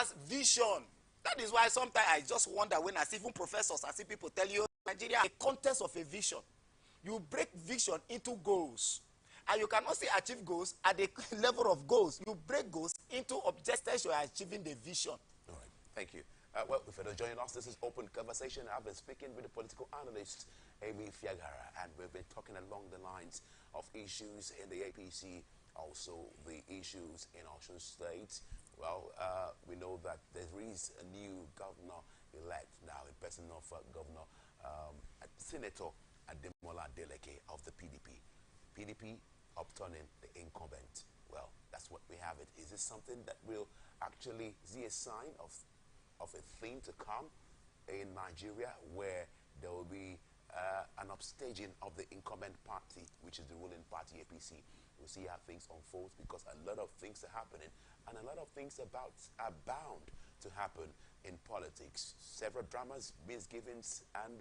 has vision. That is why sometimes I just wonder when I see even professors, I see people tell you, Nigeria, a contest of a vision. You break vision into goals. And you cannot say achieve goals at the level of goals. You break goals into objectives you are achieving the vision. All right, thank you. Well, if you're joining us, this is Open Conversation. I've been speaking with the political analyst, Amy Fiagara, and we've been talking along the lines of issues in the APC, also the issues in Osun State. Well, we know that there is a new governor-elect now, in person of Governor Senator Ademola Adeleke of the PDP. PDP upturning the incumbent. Well, that's what we have it. Is this something that will actually see a sign of a thing to come in Nigeria, where there will be an upstaging of the incumbent party, which is the ruling party, APC? We'll see how things unfold, because a lot of things are happening, and a lot of things are bound to happen in politics. Several dramas, misgivings, and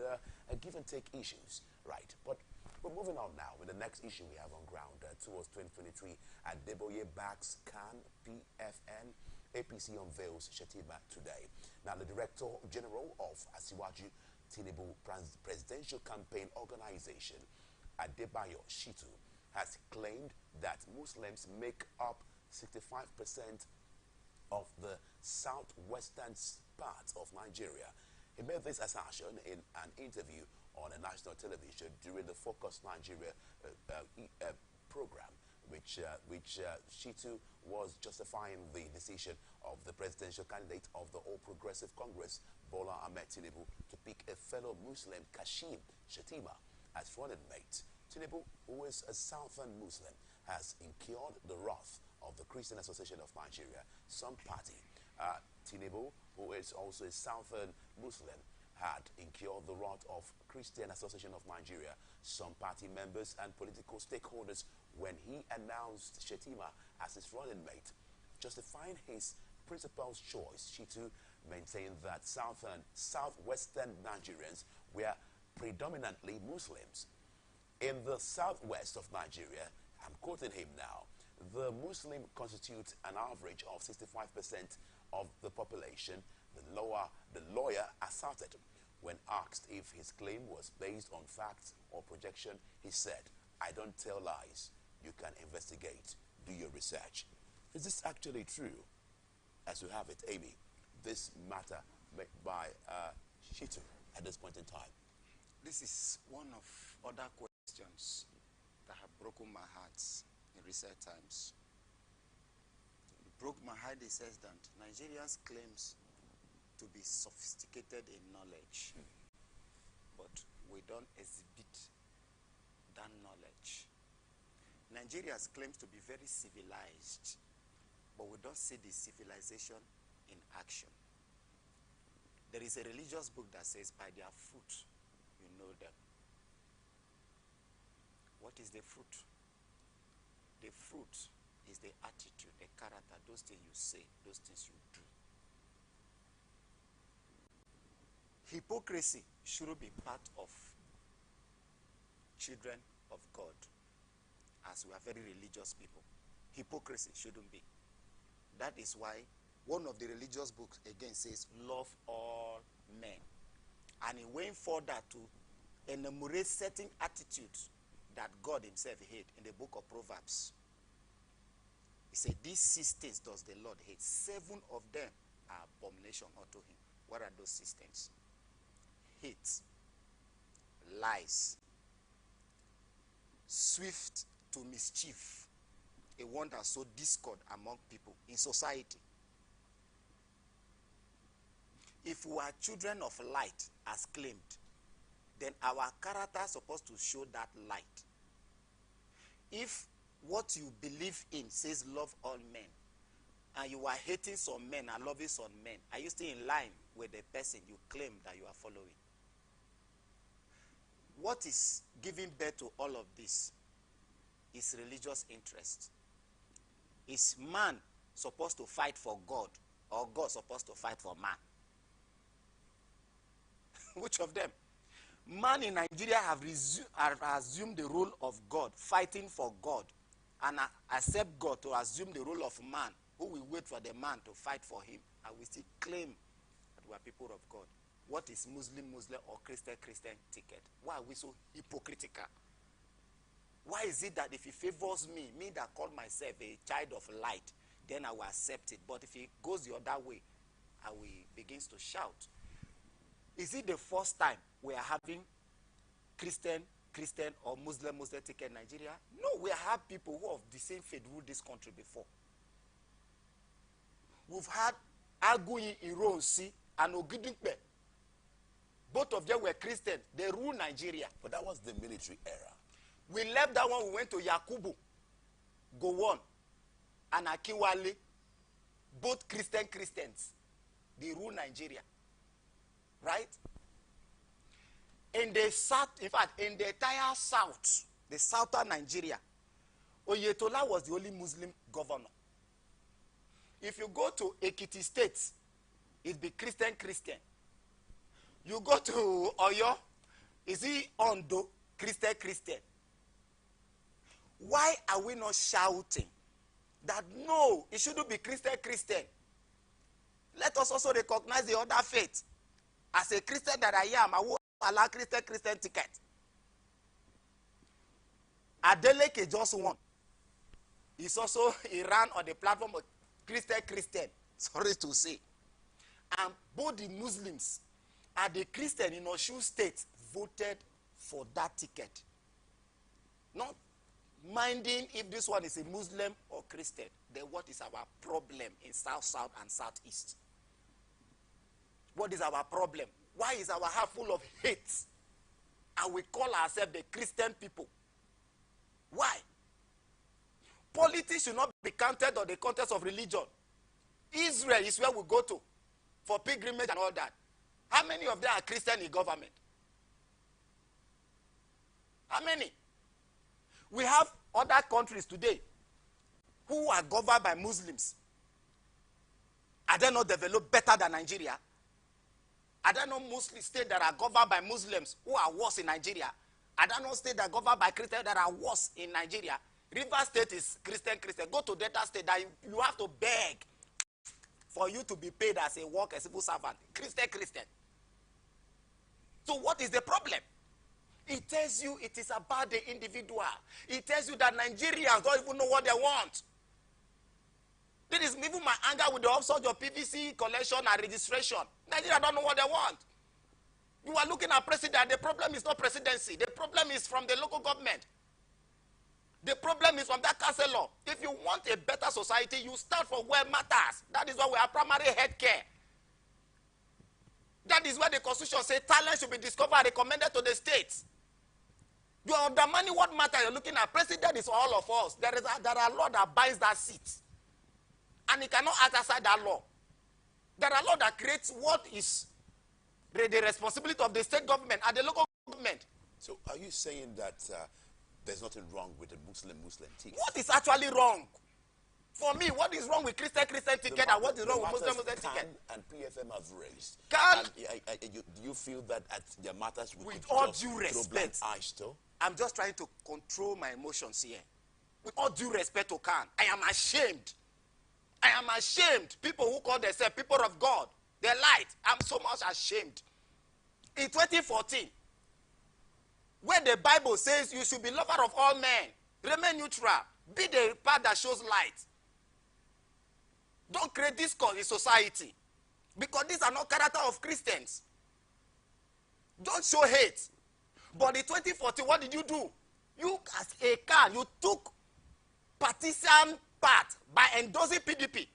give and take issues, right? But we're moving on now with the next issue we have on ground towards 2023. Adeboye backs CAN PFN. APC unveils Shetima today. Now, the Director General of Asiwaju Tinubu Presidential Campaign Organization, Adebayo Shitu, has claimed that Muslims make up 65% of the southwestern part of Nigeria. He made this assertion in an interview on a national television during the Focus Nigeria program, which Shitu was justifying the decision of the presidential candidate of the All Progressive Congress, Bola Ahmed Tinubu, to pick a fellow Muslim, Kashim Shetima, as running mate. Tinubu, who is a Southern Muslim, has incurred the wrath of the Christian Association of Nigeria, some party. Tinubu, who is also a Southern Muslim, had incurred the wrath of Christian Association of Nigeria, some party members and political stakeholders, when he announced Shetima as his running mate. Justifying his principal's choice, Shitu maintained that southwestern Nigerians were predominantly Muslims. In the southwest of Nigeria, I'm quoting him now, the Muslim constitutes an average of 65% of the population, the lawyer asserted. When asked if his claim was based on facts or projection, he said, "I don't tell lies. You can investigate. Do your research." Is this actually true? As you have it, Amy, this matter made by Shitu at this point in time. This is one of other questions that have broken my heart in recent times. It broke my heart, it says that Nigerians claims to be sophisticated in knowledge, but we don't exhibit that knowledge. Nigerians claims to be very civilized, but we don't see the civilization in action. There is a religious book that says, by their fruit, you know them. What is the fruit? The fruit is the attitude, the character, those things you say, those things you do. Hypocrisy shouldn't be part of children of God, as we are very religious people. Hypocrisy shouldn't be. That is why one of the religious books again says, love all men. And he went further to enumerate certain attitudes that God himself hate in the book of Proverbs. He said, these 6 things does the Lord hate. 7 of them are abomination unto him. What are those 6 things? Hate, lies, swift to mischief, a one that sow discord among people in society. If we are children of light as claimed, then our character is supposed to show that light. If what you believe in says love all men, and you are hating some men and loving some men, are you still in line with the person you claim that you are following? What is giving birth to all of this is religious interest. Is man supposed to fight for God, or God supposed to fight for man? Which of them? Man in Nigeria have assumed the role of God, fighting for God, and accept God to assume the role of man, who will wait for the man to fight for him. and we still claim that we are people of God. What is Muslim or Christian ticket? Why are we so hypocritical? Why is it that if he favors me that call myself a child of light, then I will accept it. But if it goes the other way, I will begin to shout. Is it the first time we are having Christian or Muslim ticket in Nigeria? No, we have people who have the same faith rule this country before. We've had Aguyi Ironsi and Ogidimpe. Both of them were Christian. They ruled Nigeria. But that was the military era. We left that one, we went to Yakubu, Gowon, and Akinwale. Both Christians. They rule Nigeria. Right? In the south, in fact, in the entire south, the southern Nigeria, Oyetola was the only Muslim governor. If you go to Ekiti State, it be Christian. You go to Oyo, is he Ondo, Christian? Why are we not shouting that no, it shouldn't be Christian? Let us also recognize the other faith. As a Christian that I am, I will allow Christian ticket. Adeleke just won. He's also, he ran on the platform of Christian, sorry to say. And both the Muslims and the Christian in Osun State voted for that ticket. Not minding if this one is a Muslim or Christian. Then what is our problem in South and Southeast? What is our problem? Why is our heart full of hate? And we call ourselves the Christian people. Why? Politics should not be counted on the context of religion. Israel is where we go to for pilgrimage and all that. How many of them are Christian in government? How many? We have other countries today who are governed by Muslims. Are they not developed better than Nigeria? Are there no Muslim states that are governed by Muslims who are worse in Nigeria? Are there no states that are governed by Christians that are worse in Nigeria? River State is Christian. Go to Delta State that you have to beg for you to be paid as a worker, civil servant. Christian. So what is the problem? It tells you it is about the individual. It tells you that Nigerians don't even know what they want. This is even my anger with the upsurge of PVC collection and registration. Nigeria don't know what they want. You are looking at president. The problem is not presidency. The problem is from the local government. The problem is from that councillor. If you want a better society, you start from where matters. That is why we have primary health care. That is where the constitution says talent should be discovered and recommended to the states. You are undermining what matters. You're looking at president is all of us. There are laws that binds that seat. And he cannot act outside that law. There are laws that creates what is the responsibility of the state government and the local government. So are you saying that there's nothing wrong with the Muslim ticket? What is actually wrong? For me, what is wrong with Christian ticket and what is wrong with Muslim ticket? And PFM have raised. Do you feel that at their matters with all due respect, eyes too? I'm just trying to control my emotions here. With all due respect to Khan, I am ashamed. I am ashamed. People who call themselves people of God, they lied. I'm so much ashamed. In 2014, where the Bible says you should be lover of all men, remain neutral, be the path that shows light. Don't create discord in society. Because these are not character of Christians. Don't show hate. But in 2014, what did you do? You, as a Khan, you took partisan part by endorsing PDP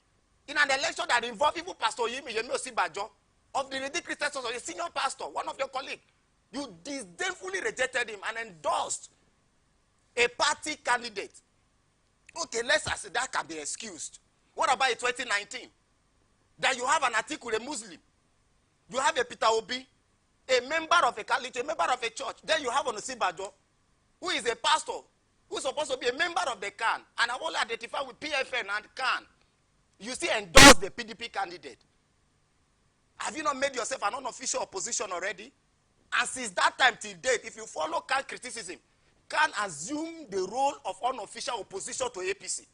in an election that involved even Pastor Yemi Osibajo of the Redeemed Christian Church, a senior pastor, one of your colleagues. You disdainfully rejected him and endorsed a party candidate. Okay, let's say that can be excused. What about in 2019? That you have an article, a Muslim. You have a Peter Obi, a member of a college, a member of a church. Then you have Osibajo, who is a pastor, who's supposed to be a member of the CAN, and I've only identified with PFN and CAN. You still endorse the PDP candidate. Have you not made yourself an unofficial opposition already? And since that time till date, if you follow CAN criticism, CAN assume the role of unofficial opposition to APC.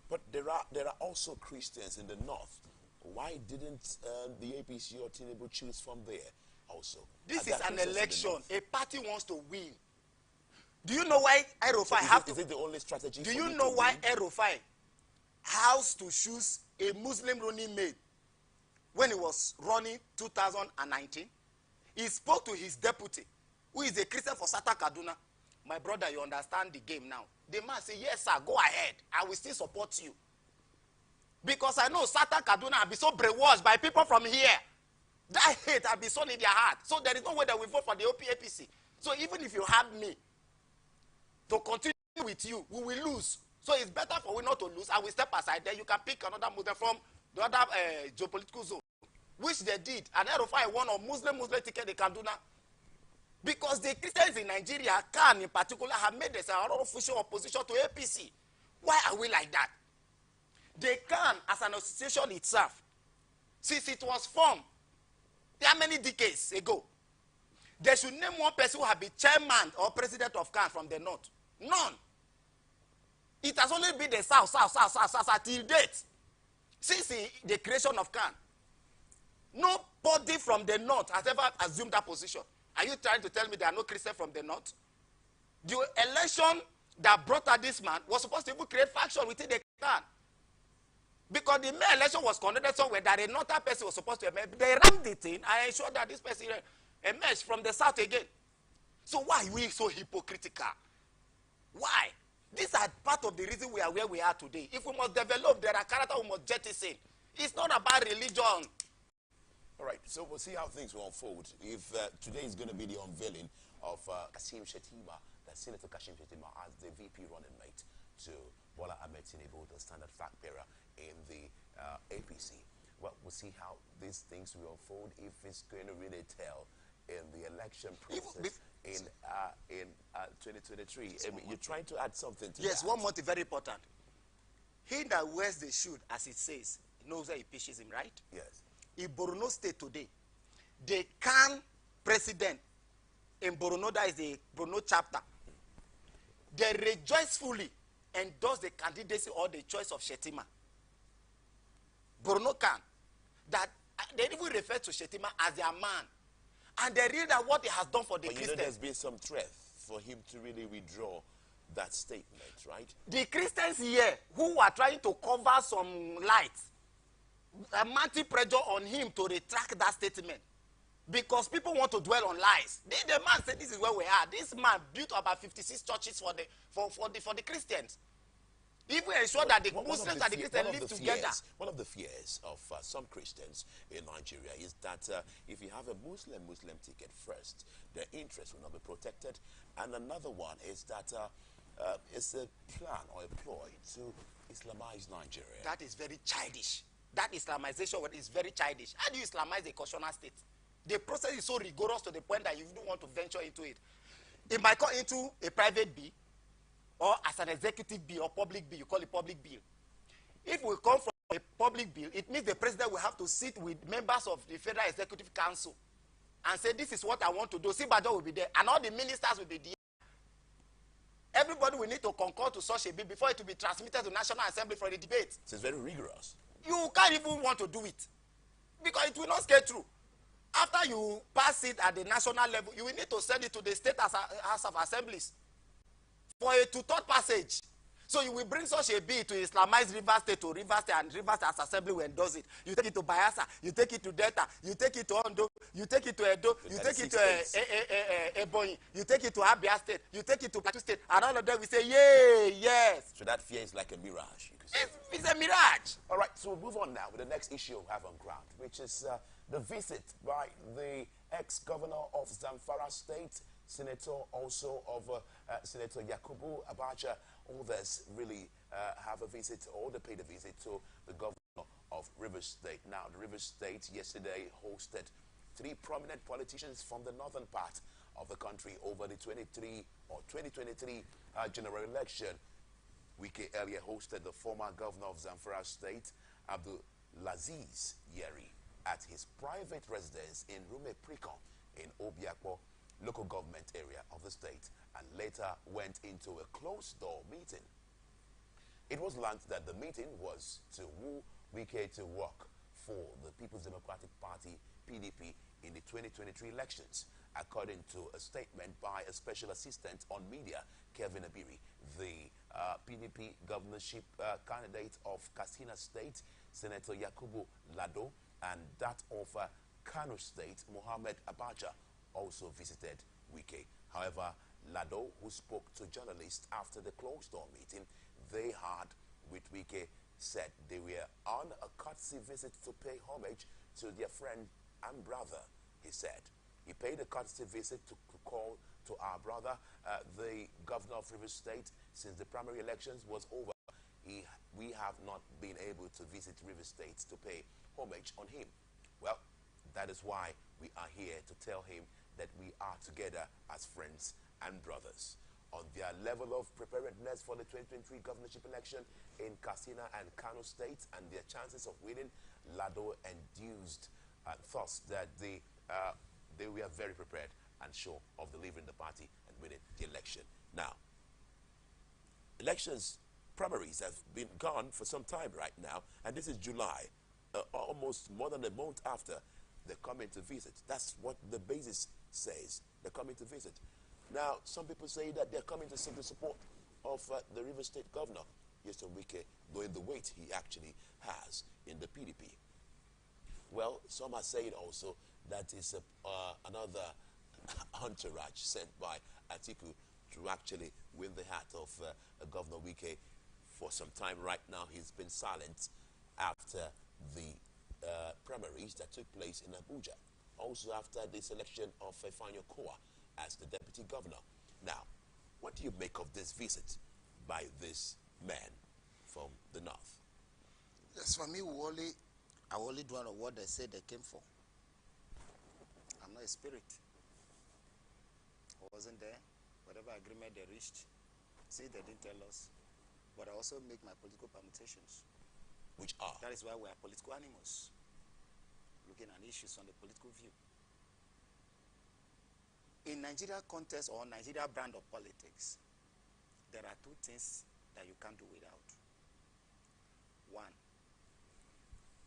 But there are also Christians in the north why didn't the APC or Tinubu choose from there also? This Are is there an cases in the election. north? A party wants to win. Do you know why Erufai Is it the only strategy? Do for you you know to why win? Erufai has to choose a Muslim running mate when he was running 2019? He spoke to his deputy, who is a Christian for Sata Kaduna. My brother, you understand the game now. The man said, yes, sir, go ahead. I will still support you. Because I know Sata Kaduna have been so brainwashed by people from here. That hate has been sown in their heart. So there is no way that we vote for the OPAPC. So even if you have me to continue with you, we will lose. So it's better for we not to lose. I will step aside. Then you can pick another Muslim from the other geopolitical zone, which they did. And Erufai won a Muslim ticket in Kaduna. Because the Christians in Nigeria, can in particular, have made this an official opposition to APC. Why are we like that? They can, as an association itself, since it was formed, there are many decades ago, they should name one person who has been chairman or president of CAN from the north. None. It has only been the south till date. Since the creation of CAN. Nobody from the north has ever assumed that position. Are you trying to tell me there are no Christians from the north? The election that brought out this man was supposed to even create faction within the CAN. Because the mayor election was conducted somewhere that another person was supposed to emerge. They rammed it in and ensured that this person emerged from the south again. So why are we so hypocritical? Why? These are part of the reason we are where we are today. If we must develop, there are characters we must jettison. It's not about religion. All right, so we'll see how things will unfold. If today is going to be the unveiling of Kashim Shettima, that Senator Kashim Shettima as the VP running mate to Bola Ahmed Tinubu, the standard flag bearer in the APC. Well, we'll see how these things will unfold, if it's going to really tell in the election process in 2023. I mean, you're trying to add something to that. Yes, one more thing very important. He that wears the shoe, as it says, knows where he pitches him, right? Yes. In Borno State today, the CAN president in Borno, that is the Borno chapter, they rejoicefully endorse the candidacy or the choice of Shettima. Borno CAN, that they even refer to Shettima as their man. And they read that what he has done for the Christians. You know there's been some threat for him to really withdraw that statement, right? The Christians here who are trying to cover some light, mounting pressure on him to retract that statement. Because people want to dwell on lies. The man said this is where we are. This man built about 56 churches for the Christians. If we ensure that the Muslims and the Christians live together. One of the fears of some Christians in Nigeria is that if you have a Muslim ticket first, their interests will not be protected. And another one is that it's a plan or a ploy to Islamize Nigeria. That is very childish. That Islamization is very childish. How do you Islamize a constitutional state? The process is so rigorous to the point that you don't want to venture into it. It might come into a private bill, or as an executive bill or public bill, you call it public bill. If we come from a public bill, it means the president will have to sit with members of the Federal Executive Council and say, this is what I want to do. Sibajo will be there, and all the ministers will be there. Everybody will need to concur to such a bill before it will be transmitted to National Assembly for the debate. So it's very rigorous. You can't even want to do it because it will not get through. After you pass it at the national level, you will need to send it to the state House of Assemblies for a two-third passage. So you will bring such a bill to Islamize Rivers State to Rivers State, and Rivers State Assembly will endorse it. You take it to Bayelsa, you take it to Delta, you take it to Ondo, you take it to Edo, you take it to Ebonyi, you take it to Abia State, you take it to Plateau State, and all of them will say, yay, yes. So that fear is like a mirage, you could say. It's a mirage. All right, so we'll move on now with the next issue we have on ground, which is the visit by the ex-governor of Zamfara State, Senator also of Senator Yakubu Abacha. Others really have a visit, or they paid a visit to the governor of Rivers State. Now, the Rivers State yesterday hosted 3 prominent politicians from the northern part of the country over the 2023 general election. Wike earlier hosted the former governor of Zamfara State, Abdulaziz Yeri, at his private residence in Rume Prikon in Obiakpo local government area of the state, and later went into a closed-door meeting. It was learned that the meeting was to woo Wike to work for the People's Democratic Party, PDP, in the 2023 elections. According to a statement by a special assistant on media, Kevin Abiri, the PDP governorship candidate of Katsina State, Senator Yakubu Lado, and that of Kano State, Mohammed Abacha, also visited Wike. However, Lado, who spoke to journalists after the closed-door meeting they had with Wike, said they were on a courtesy visit to pay homage to their friend and brother. He said he paid a courtesy visit to call to our brother, the governor of Rivers State. Since the primary elections was over, we have not been able to visit Rivers State to pay homage on him. Well, that is why we are here to tell him that we are together as friends and brothers. On their level of preparedness for the 2023 governorship election in Katsina and Kano states and their chances of winning, Lado enthused thoughts that they were very prepared and sure of delivering the party and winning the election. Now, elections primaries have been gone for some time right now, and this is July, almost more than a month after they're coming to visit. That's what the basis says. They're coming to visit. Now, some people say that they're coming to seek the support of the River State governor, Mr. Wike, knowing the weight he actually has in the PDP. Well, some are saying also that it's another entourage sent by Atiku to actually win the heart of Governor Wike. For some time right now, he's been silent after the primaries that took place in Abuja. Also after the selection of Fanyo Koa as the deputy governor. Now, what do you make of this visit by this man from the north? Yes, for me, I only do what they say they came for. I'm not a spirit. I wasn't there. Whatever agreement they reached, see, they didn't tell us. But I also make my political permutations. Which are? That is why we are political animals, looking at issues on the political view. In Nigeria context or Nigeria brand of politics, there are two things that you can't do without. One,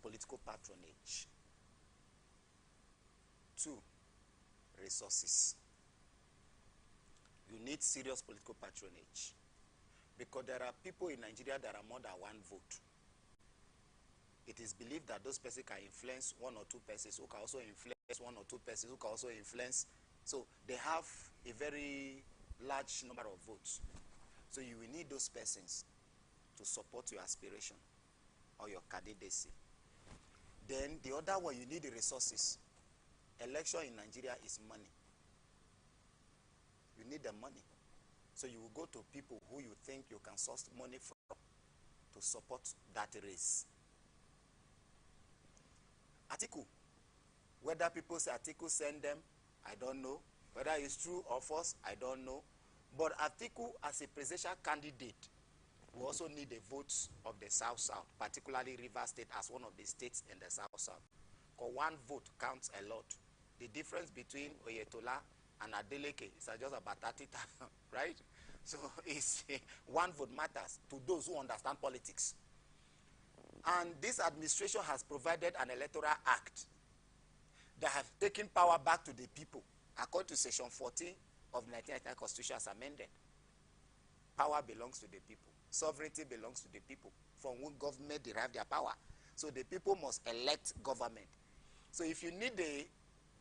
political patronage. Two, resources. You need serious political patronage, because there are people in Nigeria that are more than one vote. It is believed that those persons can influence one or two persons who can also influence one or two persons who can also influence. So they have a very large number of votes. So you will need those persons to support your aspiration or your candidacy. Then the other one, you need the resources. Election in Nigeria is money. You need the money. So you will go to people who you think you can source money from to support that race. Atiku. Whether people say Atiku send them, I don't know. Whether it's true or false, I don't know. But Atiku, as a presidential candidate, we also need the votes of the South-South, particularly Rivers State as one of the states in the South-South. Because one vote counts a lot. The difference between Oyetola and Adeleke is just about 30,000, right? So it's, one vote matters to those who understand politics. And this administration has provided an electoral act that have taken power back to the people, according to Section 14 of the 1999 Constitution as amended. Power belongs to the people. Sovereignty belongs to the people, from whom government derive their power. So the people must elect government. So if you need the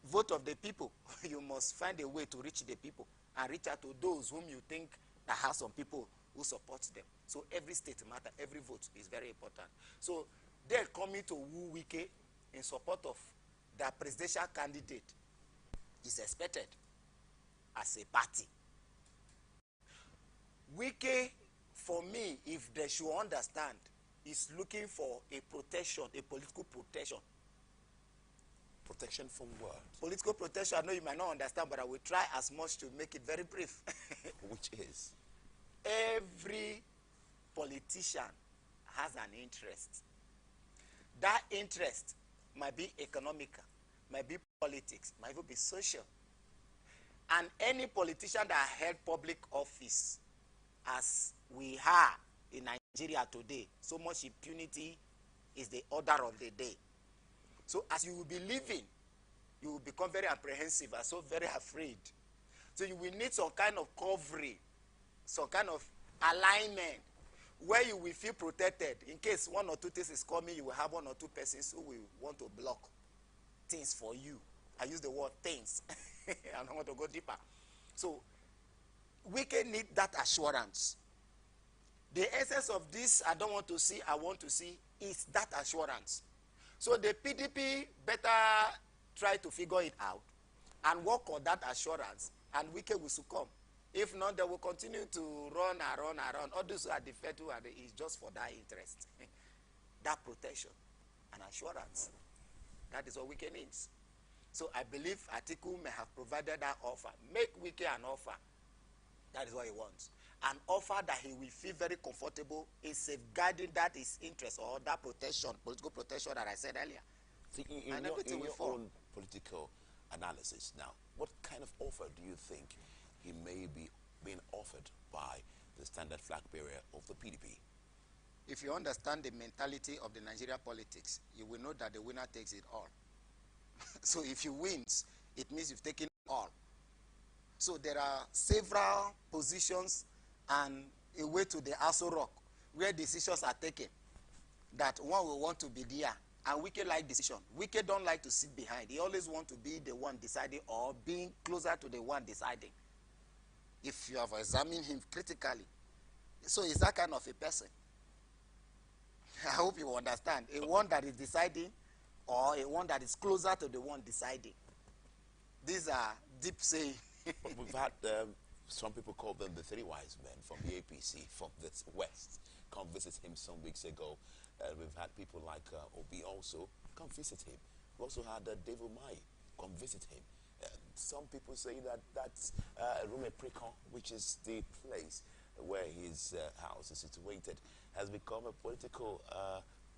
vote of the people, you must find a way to reach the people and reach out to those whom you think that have some people who support them. So every state matter, every vote is very important. So they're coming to woo Wike in support of their presidential candidate is expected as a party. Wike, for me, if they should understand, is looking for a protection, a political protection. Protection from what? Political protection, I know you might not understand, but I will try as much to make it very brief. Which is? Every politician has an interest. That interest might be economical, might be politics, might even be social. And any politician that held public office, as we are in Nigeria today, so much impunity is the order of the day. So as you will be living, you will become very apprehensive and so very afraid. So you will need some kind of covering, some kind of alignment where you will feel protected. In case one or two things is coming, you will have one or two persons who will want to block things for you. I use the word things. I don't want to go deeper. So we can need that assurance. The essence of this, I don't want to see, I want to see, is that assurance. So the PDP better try to figure it out and work on that assurance, and Wike will succumb. If not, they will continue to run and run and run. All those who are defeated is just for that interest. That protection and assurance. That is what Wike needs. So I believe Atiku may have provided that offer. Make Wike an offer. That is what he wants. An offer that he will feel very comfortable in safeguarding that his interest or that protection, political protection that I said earlier. See, in your own political analysis now, what kind of offer do you think he may be being offered by the standard flag bearer of the PDP? If you understand the mentality of the Nigeria politics, you will know that the winner takes it all. So if you win, it means you've taken all. So there are several positions and a way to the Aso Rock where decisions are taken that one will want to be there. And Wike like decision. Wike don't like to sit behind. He always want to be the one deciding or being closer to the one deciding. If you have examined him critically. So he's that kind of a person. I hope you understand. A one that is deciding or a one that is closer to the one deciding. These are deep saying. We've had some people call them the three wise men from the APC from the West come visit him some weeks ago. We've had people like Obi also come visit him. We also had Dave Umahi come visit him. Some people say that that's Rume Prikon, which is the place where his house is situated, has become a political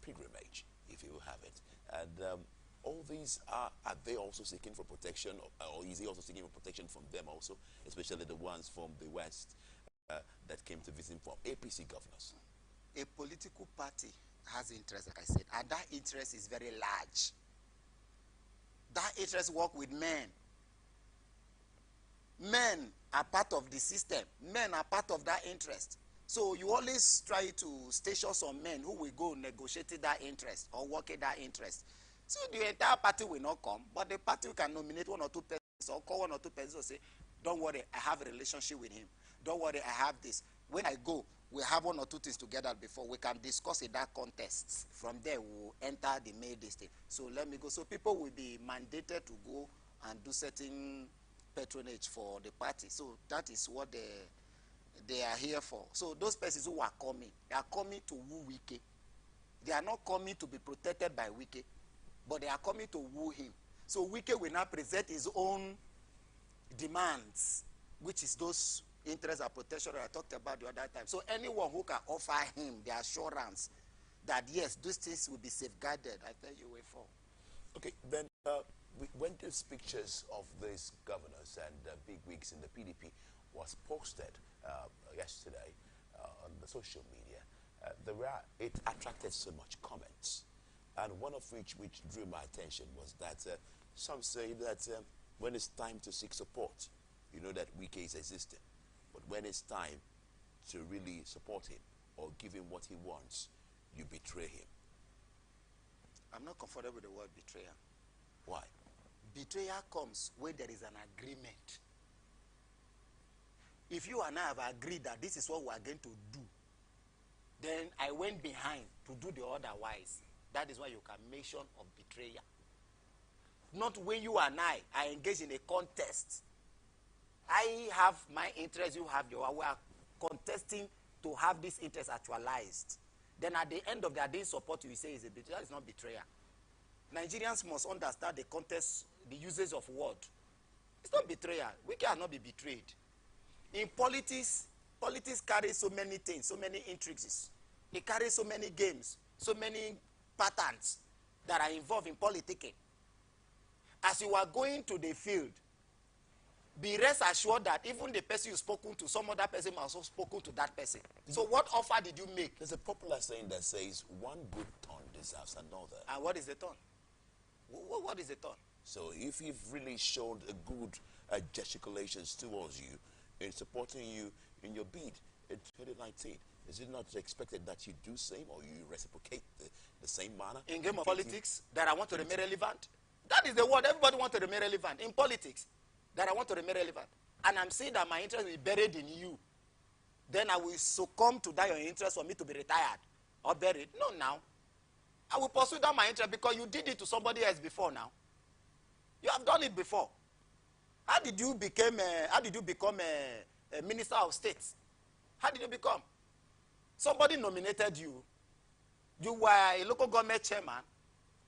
pilgrimage, if you will have it. And all these are they also seeking for protection, or is he also seeking for protection from them also, especially the ones from the West that came to visit him from APC governors? A political party has interest, like I said, and that interest is very large. That interest works with men. Men are part of the system. Men are part of that interest. So you always try to station some men who will go negotiate that interest or work at that interest. So the entire party will not come, but the party can nominate one or two persons or call one or two persons and say, don't worry, I have a relationship with him. Don't worry, I have this. When I go, we have one or two things together before. We can discuss in that context. From there, we will enter the main district. So let me go. So people will be mandated to go and do certain patronage for the party. So that is what they are here for. So those persons who are coming, they are coming to woo Wike. They are not coming to be protected by Wike, but they are coming to woo him. So Wike will now present his own demands, which is those interest and protection that I talked about the other time. So anyone who can offer him the assurance that yes, these things will be safeguarded, I tell you, way for. Okay, then when these pictures of these governors and big wigs in the PDP was posted yesterday on the social media, it attracted so much comments, and one of which drew my attention was that some say that when it's time to seek support, you know that Wike is existing. But when it's time to really support him or give him what he wants, you betray him. I'm not comfortable with the word betrayal. Why? Betrayal comes when there is an agreement. If you and I have agreed that this is what we are going to do, then I went behind to do the otherwise. That is why you can mention of betrayal. Not when you and I are engaged in a contest. I have my interest, you have your. We are contesting to have this interest actualized. Then at the end of the day, support you say is a betrayal. That is not betrayal. Nigerians must understand the context, the uses of word. It's not betrayal. We cannot be betrayed. In politics carries so many things, so many intricacies. It carries so many games, so many patterns that are involved in politicking. As you are going to the field, be rest assured that even the person you've spoken to, some other person must have spoken to that person. So what offer did you make? There's a popular saying that says, one good turn deserves another. And what is the turn? What is the thought? So if you've really shown a good gesticulations towards you in supporting you in your bid in 2019, is it not expected that you do same or you reciprocate the same manner? In game of politics, that I want to remain relevant. That is the word. Everybody wants to remain relevant. In politics, that I want to remain relevant. And I'm seeing that my interest will be buried in you. Then I will succumb to that your interest for me to be retired or buried. No, now. I will pursue that my interest because you did it to somebody else before now. You have done it before. How did you become a minister of state? How did you become? Somebody nominated you. You were a local government chairman.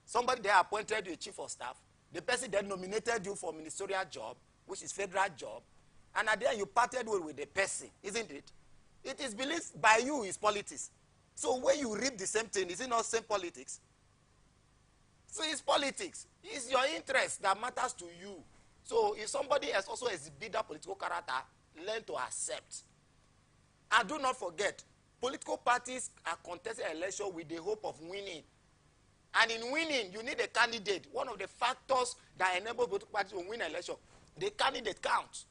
Somebody there appointed you a chief of staff. The person then nominated you for ministerial job, which is federal job. And at the end you parted with the person, isn't it? It is believed by you is politics. So when you reap the same thing, is it not same politics? So it's politics. It's your interest that matters to you. So if somebody else also exhibit that political character, learn to accept. And do not forget, political parties are contesting election with the hope of winning. And in winning, you need a candidate. One of the factors that enable political parties to win an election, the candidate counts.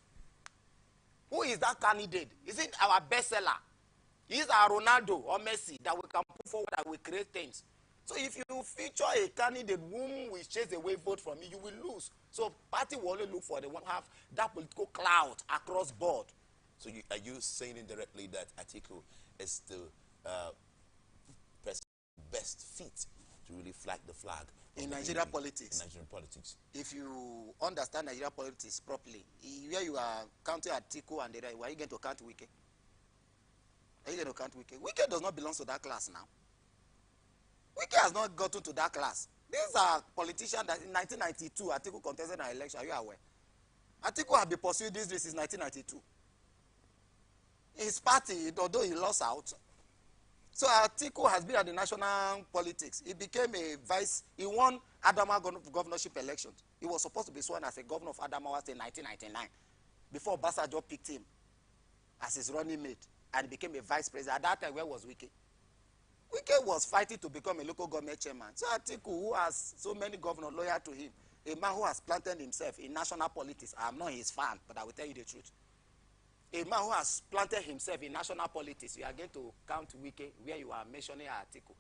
Who is that candidate? Is it our bestseller? Is it our Ronaldo or Messi that we can put forward that will create things? So if you feature a candidate whom will chase away vote from you, you will lose. So party will only look for the one who have that political clout across board. So are you saying indirectly that Atiku is the best fit to really flag the flag in Nigerian politics? In Nigerian politics. If you understand Nigerian politics properly, where you are counting Atiku and the right, are you going to count Wike? Are you going to count Wike? Wike does not belong to that class now. Wike has not gotten to that class. These are politicians that in 1992, Atiku contested an election. Are you aware? Atiku has been pursuing this since 1992. His party, although he lost out, so Atiku has been at the national politics. He became a he won Adamawa governorship elections. He was supposed to be sworn as a governor of Adamawa in 1999, before Obasanjo picked him as his running mate, and he became a vice president. At that time, where was Wike? Wike was fighting to become a local government chairman. So Atiku, who has so many governors loyal to him, a man who has planted himself in national politics, I'm not his fan, but I will tell you the truth. A man who has planted himself in national politics, you are going to count Wike where you are mentioning Atiku.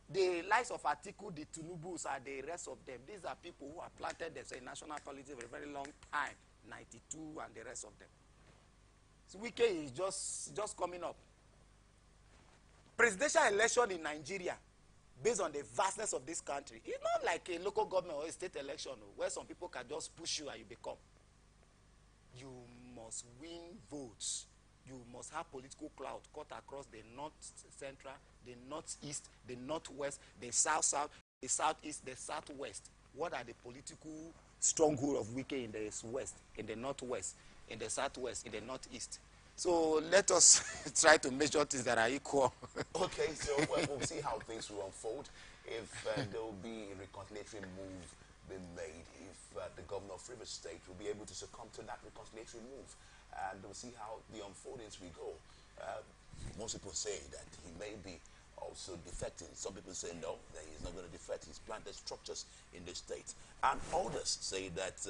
The likes of Atiku, the Tunubus, and the rest of them, these are people who have planted themselves in national politics for a very long time, 92 and the rest of them. So Wike is just coming up. Presidential election in Nigeria, based on the vastness of this country, it's not like a local government or a state election where some people can just push you and you become. You must win votes. You must have political clout cut across the north central, the northeast, the northwest, the south-south, the southeast, the southwest. What are the political stronghold of Wike in the west, in the northwest, in the southwest, in the northeast? So let us try to measure things that are equal. Okay, so we'll see how things will unfold. If there will be a reconciliatory move being made, if the governor of Rivers State will be able to succumb to that reconciliatory move, and we'll see how the unfoldings will go. Most people say that he may be also defecting. Some people say no, that he's not going to defect. He's planted structures in the state. And others say that,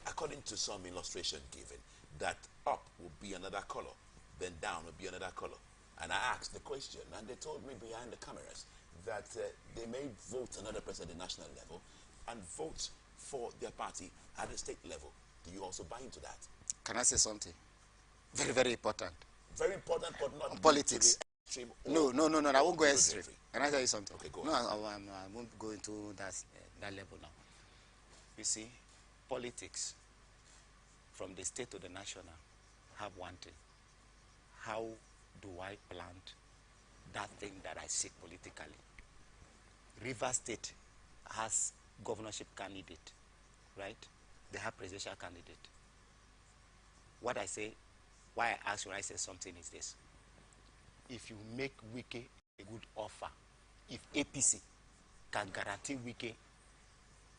according to some illustration given, that up will be another color, then down will be another color. And I asked the question, and they told me behind the cameras that they may vote another person at the national level and vote for their party at the state level. Do you also buy into that? Can I say something? Very, very important. Very important, but not politics. No, I won't go extreme. Can I tell you something? Okay, go no, on. I won't go into that level now. You see, politics, from the state to the national, have one thing. How do I plant that thing that I seek politically? Rivers State has governorship candidate, right? They have presidential candidate. What I say, why I ask when I say something is this. If you make Wike a good offer, if APC can guarantee Wike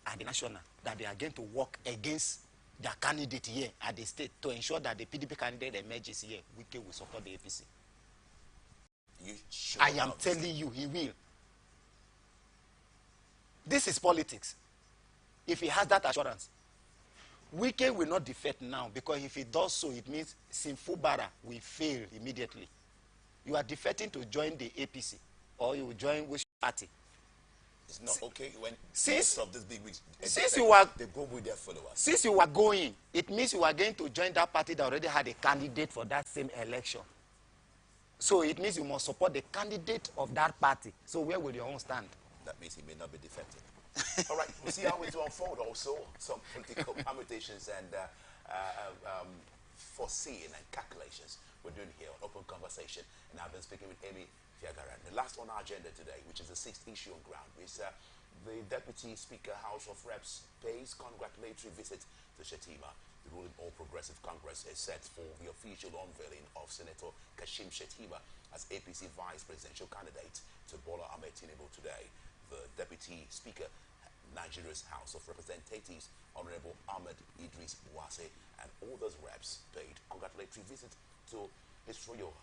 at the national that they are going to work against their candidate here at the state to ensure that the PDP candidate emerges here, Wike will support the APC. You sure I am telling you, he will. This is politics. If he has that assurance, Wike will not defect now, because if he does so, it means Simfubara will fail immediately. You are defecting to join the APC, or you will join which party? It's not okay when since of this big wigs, they go with their followers. Since you are going, it means you are going to join that party that already had a candidate for that same election. So it means you must support the candidate of that party. So where will your own stand? That means he may not be defected. All right, we'll see how it will unfold also. Some political permutations and foreseeing and calculations we're doing here on Open Conversation. And I've been speaking with Amy Fiagara. The last on our agenda today, which is the sixth issue on ground, is the Deputy Speaker, House of Reps, pays congratulatory visit to Shetima. The ruling All Progressive Congress is set for the official unveiling of Senator Kashim Shetima as APC Vice Presidential candidate to Bola Ahmed Tinubu today. The Deputy Speaker, Nigeria's House of Representatives, Honorable Ahmed Idris Wase, and all those reps paid congratulatory visit to His Royal,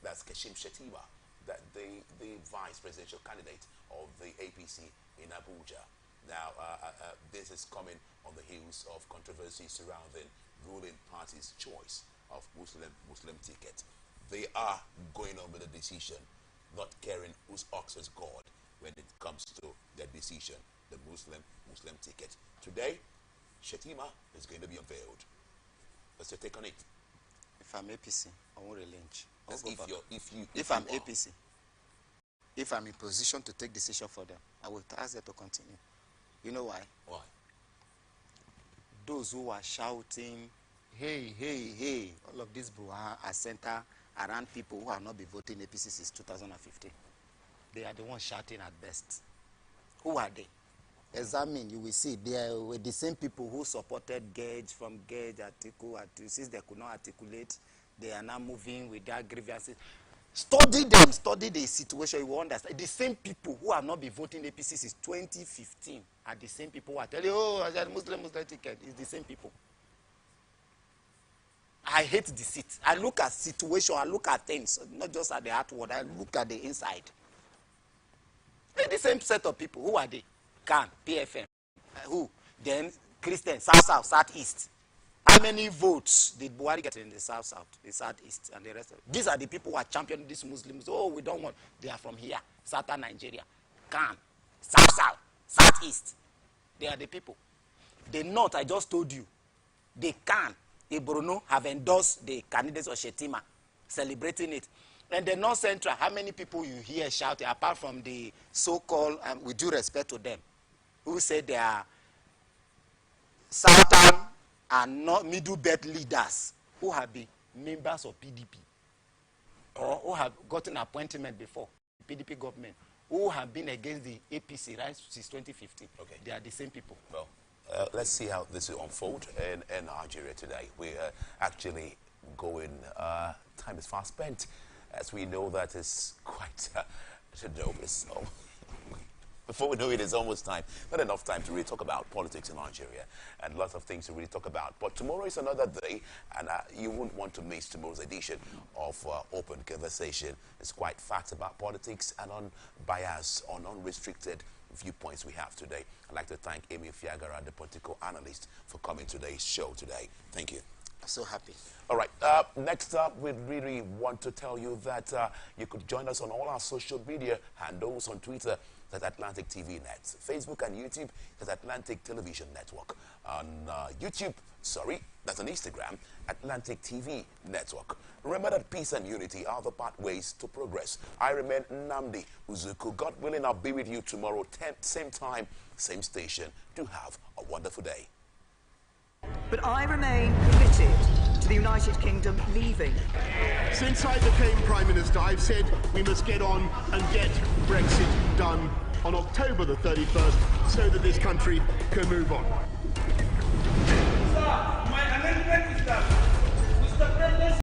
that's Kashim Shetima, that the Vice Presidential candidate of the APC in Abuja. Now, this is coming on the heels of controversy surrounding ruling party's choice of Muslim ticket. They are going on with the decision, not caring whose ox is God when it comes to their decision, the Muslim ticket. Today, Shetima is going to be unveiled. What's your take on it? If I'm APC, I won't relent. If I'm APC, if I'm in position to take decision for them, I will ask them to continue. You know why? Why? Those who are shouting, hey, hey, hey, all of this brouhaha are centered around people who have not been voting APC since 2015. They are the ones shouting at best. Who are they? Examine, you will see they were the same people who supported Gage from Gage article. Since they could not articulate, they are now moving with their grievances. Study them, study the situation, you will understand. The same people who have not been voting APC since 2015 are the same people who are telling you, oh, I said Muslim ticket. It's the same people. I hate deceit. I look at situation, I look at things, not just at the outward, I look at the inside. They're the same set of people. Who are they? CAN, PFM. Who? Then Christian, South, Southeast. How many votes did Buhari get in the South, the Southeast, and the rest of it? These are the people who are championing these Muslims. Oh, we don't want. They are from here, Southern Nigeria. CAN, South, Southeast. They are the people. The North, I just told you. They CAN, Bruno, have endorsed the candidates of Shetima, celebrating it. And the North Central, how many people you hear shouting, apart from the so-called, with due respect to them, who say they are Southern and not middle belt leaders who have been members of PDP or who have gotten appointment before PDP government, who have been against the APC right since 2015. Okay. They are the same people. Well, let's see how this will unfold in Nigeria today. We are actually going, time is fast spent, as we know that is quite so before we know it, it's almost time. Not enough time to really talk about politics in Nigeria and lots of things to really talk about. But tomorrow is another day, and you wouldn't want to miss tomorrow's edition of Open Conversation. It's quite facts about politics and unbiased, unrestricted viewpoints we have today. I'd like to thank Amy Fiagara, the political analyst, for coming to today's show today. Thank you. I'm so happy. All right. Next up, we really want to tell you that you could join us on all our social media handles on Twitter, that's Atlantic TV Net. Facebook and YouTube, that's Atlantic Television Network. On that's on Instagram, Atlantic TV Network. Remember that peace and unity are the pathways to progress. I remain Nnamdi Uzuku. God willing, I'll be with you tomorrow, same time, same station. Do have a wonderful day. But I remain committed to the United Kingdom leaving. Since I became Prime Minister, I've said we must get on and get Brexit done on October the 31st so that this country can move on. Sir, my amendment is that Mr. President